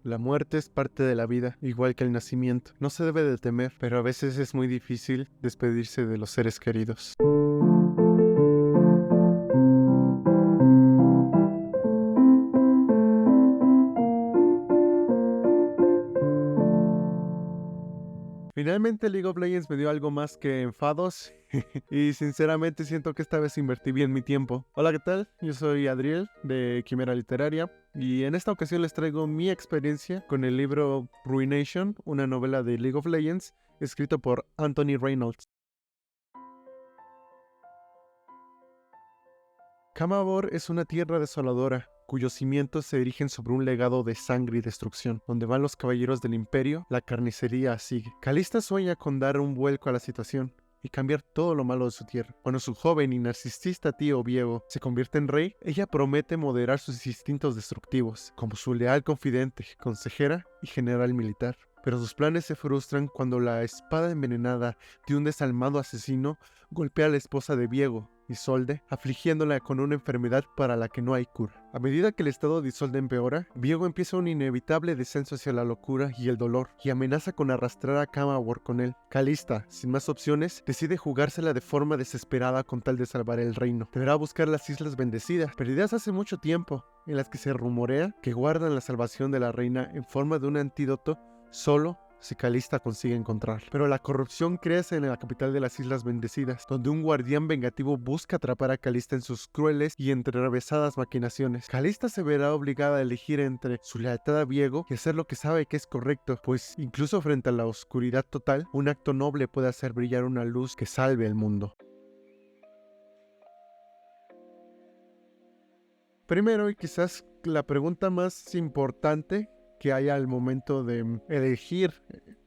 La muerte es parte de la vida, igual que el nacimiento. No se debe de temer, pero a veces es muy difícil despedirse de los seres queridos. Finalmente League of Legends me dio algo más que enfados y sinceramente siento que esta vez invertí bien mi tiempo. Hola, ¿qué tal? Yo soy Adriel de Quimera Literaria y en esta ocasión les traigo mi experiencia con el libro Ruination, una novela de League of Legends escrito por Anthony Reynolds. Camavor es una tierra desoladora, cuyos cimientos se erigen sobre un legado de sangre y destrucción. Donde van los caballeros del imperio, la carnicería sigue. Calista sueña con dar un vuelco a la situación y cambiar todo lo malo de su tierra. Cuando su joven y narcisista tío Viego se convierte en rey, ella promete moderar sus instintos destructivos, como su leal confidente, consejera y general militar. Pero sus planes se frustran cuando la espada envenenada de un desalmado asesino golpea a la esposa de Viego, Isolde, afligiéndola con una enfermedad para la que no hay cura. A medida que el estado de Isolde empeora, Viego empieza un inevitable descenso hacia la locura y el dolor, y amenaza con arrastrar a Camavor con él. Calista, sin más opciones, decide jugársela de forma desesperada con tal de salvar el reino. Deberá buscar las Islas Bendecidas, perdidas hace mucho tiempo, en las que se rumorea que guardan la salvación de la reina en forma de un antídoto solo si Calista consigue encontrar. Pero la corrupción crece en la capital de las Islas Bendecidas, donde un guardián vengativo busca atrapar a Calista en sus crueles y enrevesadas maquinaciones. Calista se verá obligada a elegir entre su lealtad a Viego y hacer lo que sabe que es correcto, pues incluso frente a la oscuridad total, un acto noble puede hacer brillar una luz que salve el mundo. Primero, y quizás la pregunta más importante que hay al momento de elegir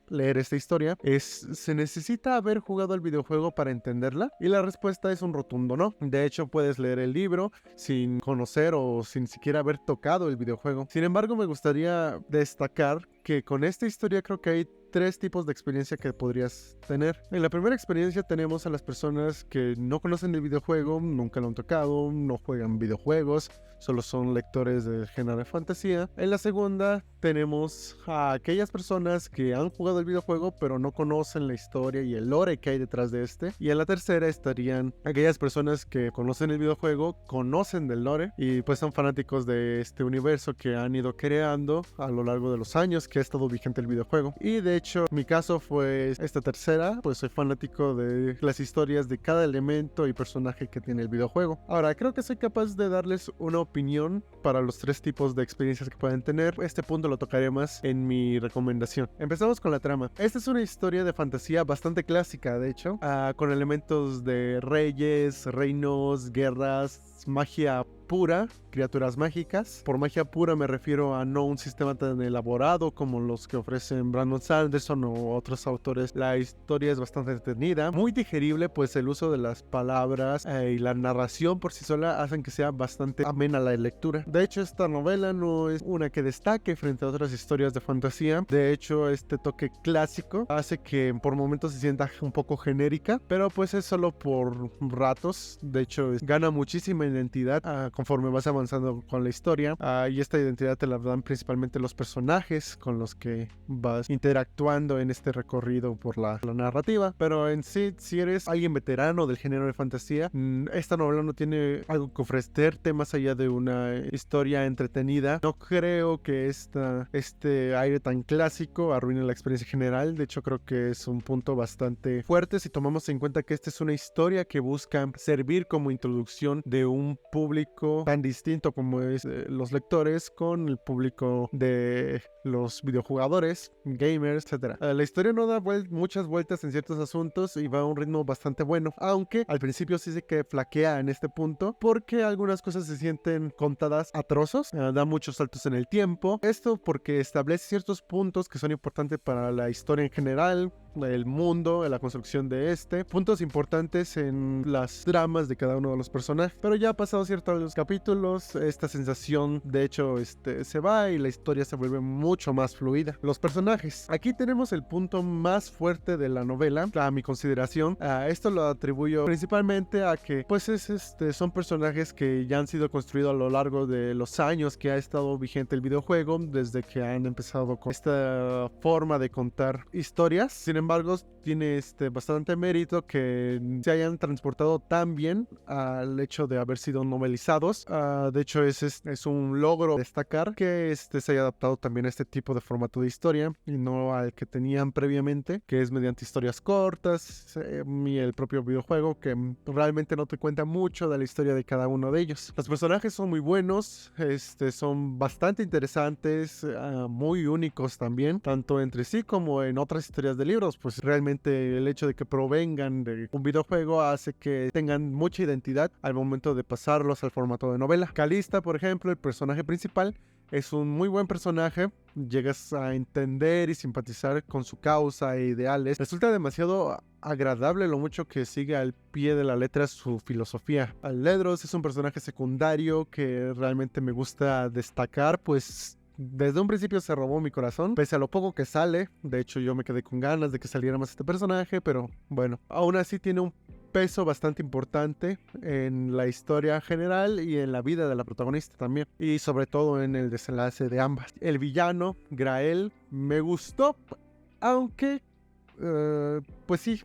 leer esta historia es: ¿se necesita haber jugado el videojuego para entenderla? Y la respuesta es un rotundo no. De hecho, puedes leer el libro sin conocer o sin siquiera haber tocado el videojuego. Sin embargo, me gustaría destacar que con esta historia creo que hay tres tipos de experiencia que podrías tener. En la primera experiencia tenemos a las personas que no conocen el videojuego, nunca lo han tocado, no juegan videojuegos, solo son lectores del género de fantasía. En la segunda tenemos a aquellas personas que han jugado el videojuego pero no conocen la historia y el lore que hay detrás de este. Y en la tercera estarían aquellas personas que conocen el videojuego, conocen del lore y pues son fanáticos de este universo que han ido creando a lo largo de los años que ha estado vigente el videojuego. Y de hecho, mi caso fue esta tercera, pues soy fanático de las historias de cada elemento y personaje que tiene el videojuego. Ahora, creo que soy capaz de darles una opinión para los tres tipos de experiencias que pueden tener. Este punto lo tocaré más en mi recomendación. Empezamos con la trama. Esta es una historia de fantasía bastante clásica, de hecho, con elementos de reyes, reinos, guerras, magia pura, criaturas mágicas. Por magia pura me refiero a no un sistema tan elaborado como los que ofrecen Brandon Sanderson o otros autores. La historia es bastante entretenida, muy digerible, pues el uso de las palabras y la narración por sí sola hacen que sea bastante amena la lectura. De hecho, esta novela no es una que destaque frente a otras historias de fantasía. De hecho, este toque clásico hace que por momentos se sienta un poco genérica, pero pues es solo por ratos. De hecho, gana muchísima identidad conforme vas avanzando con la historia, y esta identidad te la dan principalmente los personajes con los que vas interactuando en este recorrido por la narrativa. Pero en sí, si eres alguien veterano del género de fantasía, esta novela no tiene algo que ofrecerte más allá de una historia entretenida. No creo que este aire tan clásico arruine la experiencia general. De hecho, creo que es un punto bastante fuerte si tomamos en cuenta que esta es una historia que busca servir como introducción de un público tan distinto como es los lectores con el público de los videojugadores, gamers, etc. La historia no da muchas vueltas en ciertos asuntos y va a un ritmo bastante bueno, aunque al principio sí se que flaquea en este punto porque algunas cosas se sienten contadas a trozos, da muchos saltos en el tiempo. Esto porque establece ciertos puntos que son importantes para la historia en general, el mundo, la construcción de puntos importantes en las dramas de cada uno de los personajes. Pero ya pasados ciertos capítulos, esta sensación de hecho se va y la historia se vuelve mucho más fluida. Los personajes. Aquí tenemos el punto más fuerte de la novela, a mi consideración. Esto lo atribuyo principalmente a que pues son personajes que ya han sido construidos a lo largo de los años que ha estado vigente el videojuego, desde que han empezado con esta forma de contar historias. Sin embargo, tiene bastante mérito que se hayan transportado tan bien al hecho de haber sido novelizados. De hecho, es un logro destacar que se haya adaptado también a este tipo de formato de historia y no al que tenían previamente, que es mediante historias cortas y el propio videojuego, que realmente no te cuenta mucho de la historia de cada uno de ellos. Los personajes son muy buenos, son bastante interesantes, muy únicos también, tanto entre sí como en otras historias de libros. Pues realmente el hecho de que provengan de un videojuego hace que tengan mucha identidad al momento de pasarlos al formato de novela. Calista, por ejemplo, el personaje principal, es un muy buen personaje, llegas a entender y simpatizar con su causa e ideales. Resulta demasiado agradable lo mucho que sigue al pie de la letra su filosofía. Ledros es un personaje secundario que realmente me gusta destacar, pues desde un principio se robó mi corazón, pese a lo poco que sale. De hecho, yo me quedé con ganas de que saliera más este personaje, pero bueno, aún así tiene un peso bastante importante en la historia general y en la vida de la protagonista también, y sobre todo en el desenlace de ambas. El villano, Grael, me gustó, aunque pues sí,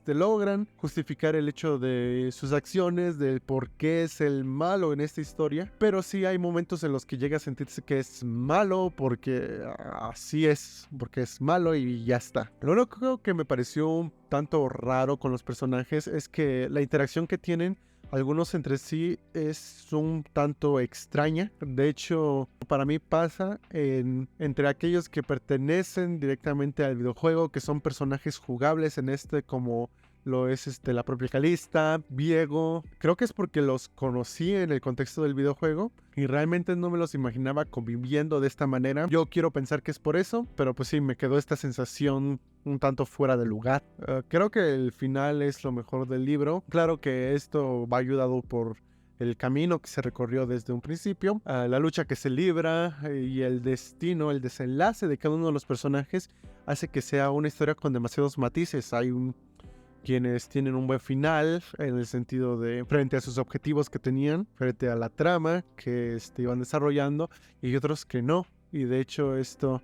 logran justificar el hecho de sus acciones, del por qué es el malo en esta historia, pero sí hay momentos en los que llega a sentirse que es malo porque así es, porque es malo y ya está. Lo único que me pareció un tanto raro con los personajes es que la interacción que tienen algunos entre sí es un tanto extraña. De hecho, para mí pasa entre aquellos que pertenecen directamente al videojuego, que son personajes jugables en como lo es la propia Calista, Viego. Creo que es porque los conocí en el contexto del videojuego y realmente no me los imaginaba conviviendo de esta manera. Yo quiero pensar que es por eso, pero pues sí, me quedó esta sensación un tanto fuera de lugar. Creo que el final es lo mejor del libro. Claro que esto va ayudado por el camino que se recorrió desde un principio, la lucha que se libra y el destino, el desenlace de cada uno de los personajes hace que sea una historia con demasiados matices. Hay quienes tienen un buen final en el sentido de frente a sus objetivos que tenían, frente a la trama que iban desarrollando, y otros que no. Y de hecho esto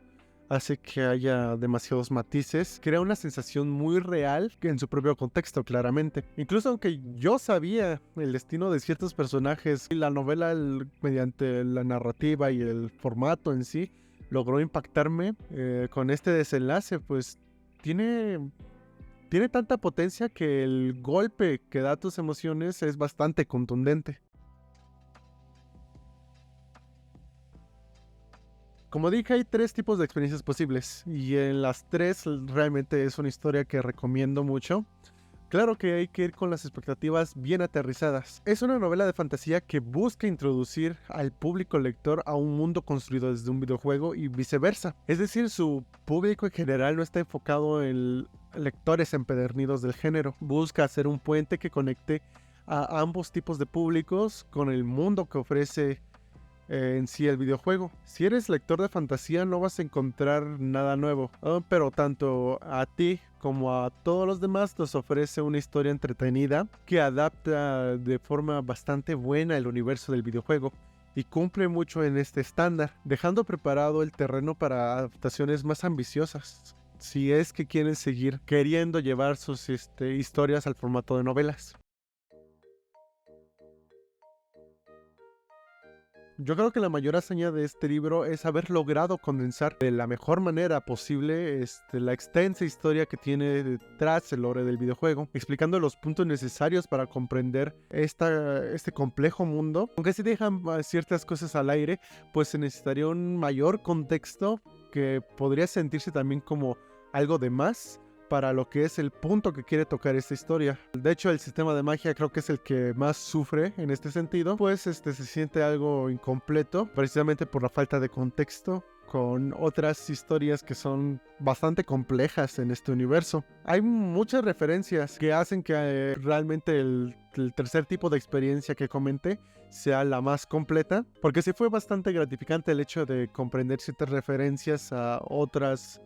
hace que haya demasiados matices, crea una sensación muy real en su propio contexto, claramente. Incluso aunque yo sabía el destino de ciertos personajes, la novela, mediante la narrativa y el formato en sí, logró impactarme con este desenlace, pues tiene tanta potencia que el golpe que da a tus emociones es bastante contundente. Como dije, hay 3 tipos de experiencias posibles y en las 3 realmente es una historia que recomiendo mucho. Claro que hay que ir con las expectativas bien aterrizadas. Es una novela de fantasía que busca introducir al público lector a un mundo construido desde un videojuego y viceversa. Es decir, su público en general no está enfocado en lectores empedernidos del género. Busca hacer un puente que conecte a ambos tipos de públicos con el mundo que ofrece en sí el videojuego. Si eres lector de fantasía no vas a encontrar nada nuevo, pero tanto a ti como a todos los demás nos ofrece una historia entretenida que adapta de forma bastante buena el universo del videojuego y cumple mucho en este estándar, dejando preparado el terreno para adaptaciones más ambiciosas, si es que quieren seguir queriendo llevar sus historias al formato de novelas. Yo creo que la mayor hazaña de este libro es haber logrado condensar de la mejor manera posible la extensa historia que tiene detrás el lore del videojuego, explicando los puntos necesarios para comprender este complejo mundo. Aunque si dejan ciertas cosas al aire, pues se necesitaría un mayor contexto que podría sentirse también como algo de más para lo que es el punto que quiere tocar esta historia. De hecho, el sistema de magia creo que es el que más sufre en este sentido, pues se siente algo incompleto, precisamente por la falta de contexto con otras historias que son bastante complejas en este universo. Hay muchas referencias que hacen que realmente el tercer tipo de experiencia que comenté sea la más completa, porque sí fue bastante gratificante el hecho de comprender ciertas referencias a otras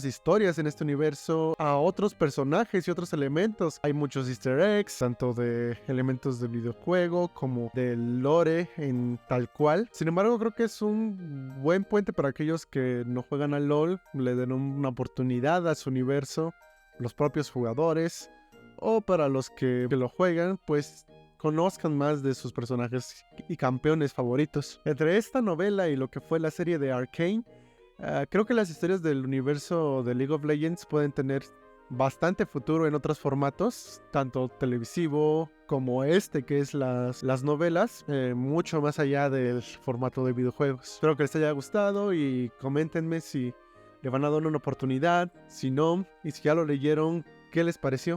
historias en este universo, a otros personajes y otros elementos. Hay muchos easter eggs, tanto de elementos del videojuego como del lore en tal cual. Sin embargo, creo que es un buen puente para aquellos que no juegan al LoL, le den una oportunidad a su universo, los propios jugadores, o para los que lo juegan, pues conozcan más de sus personajes y campeones favoritos. Entre esta novela y lo que fue la serie de Arcane, creo que las historias del universo de League of Legends pueden tener bastante futuro en otros formatos, tanto televisivo como que es las novelas, mucho más allá del formato de videojuegos. Espero que les haya gustado y coméntenme si le van a dar una oportunidad, si no, y si ya lo leyeron, ¿qué les pareció?